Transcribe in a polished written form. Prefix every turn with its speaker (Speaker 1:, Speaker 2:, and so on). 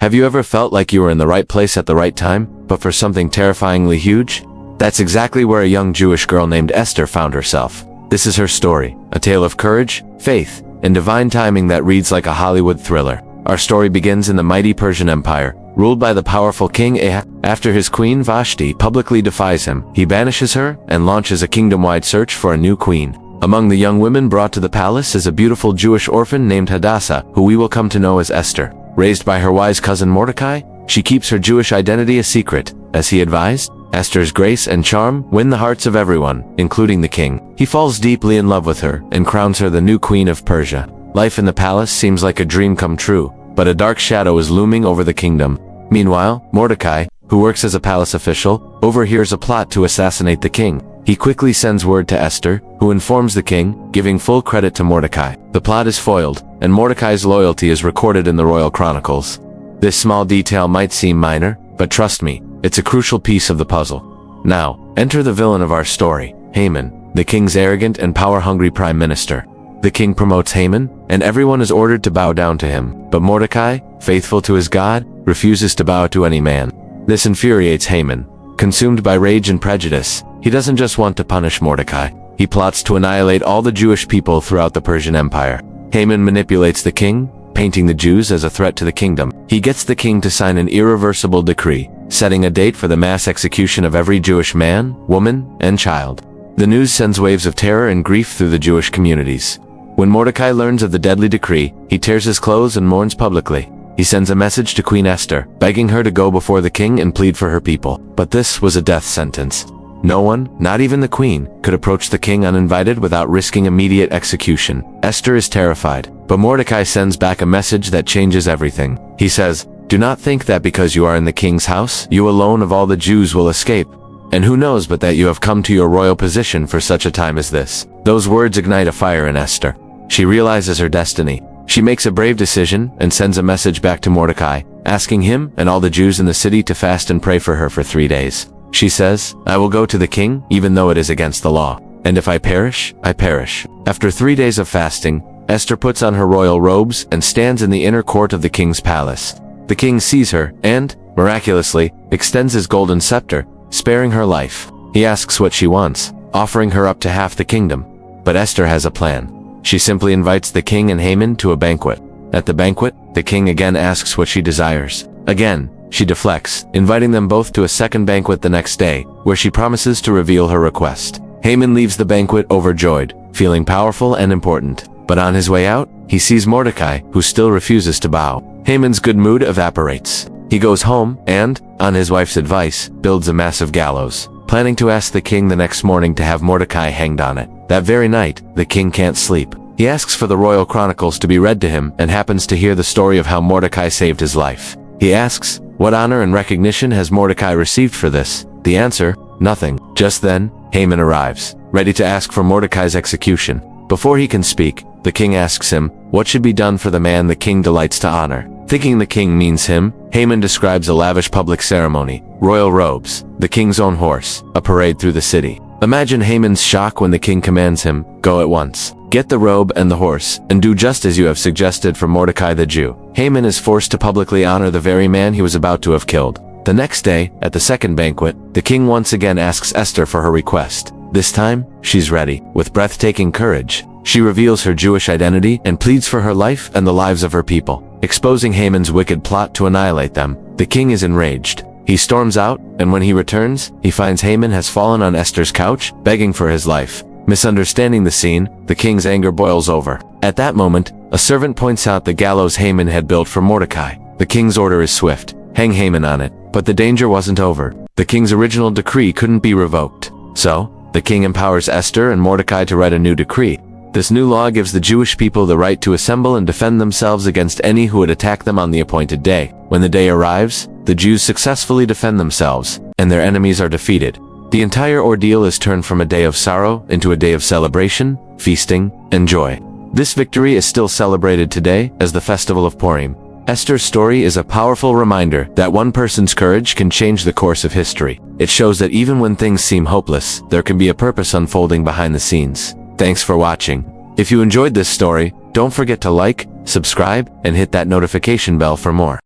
Speaker 1: Have you ever felt like you were in the right place at the right time, but for something terrifyingly huge? That's exactly where a young Jewish girl named Esther found herself. This is her story, a tale of courage, faith, and divine timing that reads like a Hollywood thriller. Our story begins in the mighty Persian Empire, ruled by the powerful King Ahab. After his queen Vashti publicly defies him, he banishes her and launches a kingdom-wide search for a new queen. Among the young women brought to the palace is a beautiful Jewish orphan named Hadassah, who we will come to know as Esther. Raised by her wise cousin Mordecai, she keeps her Jewish identity a secret. As he advised, Esther's grace and charm win the hearts of everyone, including the king. He falls deeply in love with her and crowns her the new queen of Persia. Life in the palace seems like a dream come true, but a dark shadow is looming over the kingdom. Meanwhile, Mordecai, who works as a palace official, overhears a plot to assassinate the king. He quickly sends word to Esther, who informs the king, giving full credit to Mordecai. The plot is foiled, and Mordecai's loyalty is recorded in the royal chronicles. This small detail might seem minor, but trust me, it's a crucial piece of the puzzle. Now, enter the villain of our story, Haman, the king's arrogant and power-hungry prime minister. The king promotes Haman, and everyone is ordered to bow down to him. But Mordecai, faithful to his God, refuses to bow to any man. This infuriates Haman. Consumed by rage and prejudice, he doesn't just want to punish Mordecai. He plots to annihilate all the Jewish people throughout the Persian Empire. Haman manipulates the king, painting the Jews as a threat to the kingdom. He gets the king to sign an irreversible decree, setting a date for the mass execution of every Jewish man, woman, and child. The news sends waves of terror and grief through the Jewish communities. When Mordecai learns of the deadly decree, he tears his clothes and mourns publicly. He sends a message to Queen Esther, begging her to go before the king and plead for her people. But this was a death sentence. No one, not even the queen, could approach the king uninvited without risking immediate execution. Esther is terrified, but Mordecai sends back a message that changes everything. He says, "Do not think that because you are in the king's house, you alone of all the Jews will escape. And who knows but that you have come to your royal position for such a time as this." Those words ignite a fire in Esther. She realizes her destiny. She makes a brave decision and sends a message back to Mordecai, asking him and all the Jews in the city to fast and pray for her for 3 days. She says, "I will go to the king, even though it is against the law. And if I perish, I perish." After 3 days of fasting, Esther puts on her royal robes and stands in the inner court of the king's palace. The king sees her and, miraculously, extends his golden scepter, sparing her life. He asks what she wants, offering her up to half the kingdom. But Esther has a plan. She simply invites the king and Haman to a banquet. At the banquet, the king again asks what she desires. Again, she deflects, inviting them both to a second banquet the next day, where she promises to reveal her request. Haman leaves the banquet overjoyed, feeling powerful and important. But on his way out, he sees Mordecai, who still refuses to bow. Haman's good mood evaporates. He goes home and, on his wife's advice, builds a massive gallows, planning to ask the king the next morning to have Mordecai hanged on it. That very night, the king can't sleep. He asks for the royal chronicles to be read to him and happens to hear the story of how Mordecai saved his life. He asks, what honor and recognition has Mordecai received for this? The answer, nothing. Just then, Haman arrives, ready to ask for Mordecai's execution. Before he can speak, the king asks him, what should be done for the man the king delights to honor? Thinking the king means him, Haman describes a lavish public ceremony, royal robes, the king's own horse, a parade through the city. Imagine Haman's shock when the king commands him, go at once. Get the robe and the horse, and do just as you have suggested for Mordecai the Jew. Haman is forced to publicly honor the very man he was about to have killed. The next day, at the second banquet, the king once again asks Esther for her request. This time, she's ready. With breathtaking courage, she reveals her Jewish identity and pleads for her life and the lives of her people. Exposing Haman's wicked plot to annihilate them, the king is enraged. He storms out, and when he returns, he finds Haman has fallen on Esther's couch, begging for his life. Misunderstanding the scene, the king's anger boils over. At that moment, a servant points out the gallows Haman had built for Mordecai. The king's order is swift, hang Haman on it. But the danger wasn't over. The king's original decree couldn't be revoked. So, the king empowers Esther and Mordecai to write a new decree. This new law gives the Jewish people the right to assemble and defend themselves against any who would attack them on the appointed day. When the day arrives, the Jews successfully defend themselves, and their enemies are defeated. The entire ordeal is turned from a day of sorrow into a day of celebration, feasting, and joy. This victory is still celebrated today as the Festival of Purim. Esther's story is a powerful reminder that one person's courage can change the course of history. It shows that even when things seem hopeless, there can be a purpose unfolding behind the scenes. Thanks for watching. If you enjoyed this story, don't forget to like, subscribe, and hit that notification bell for more.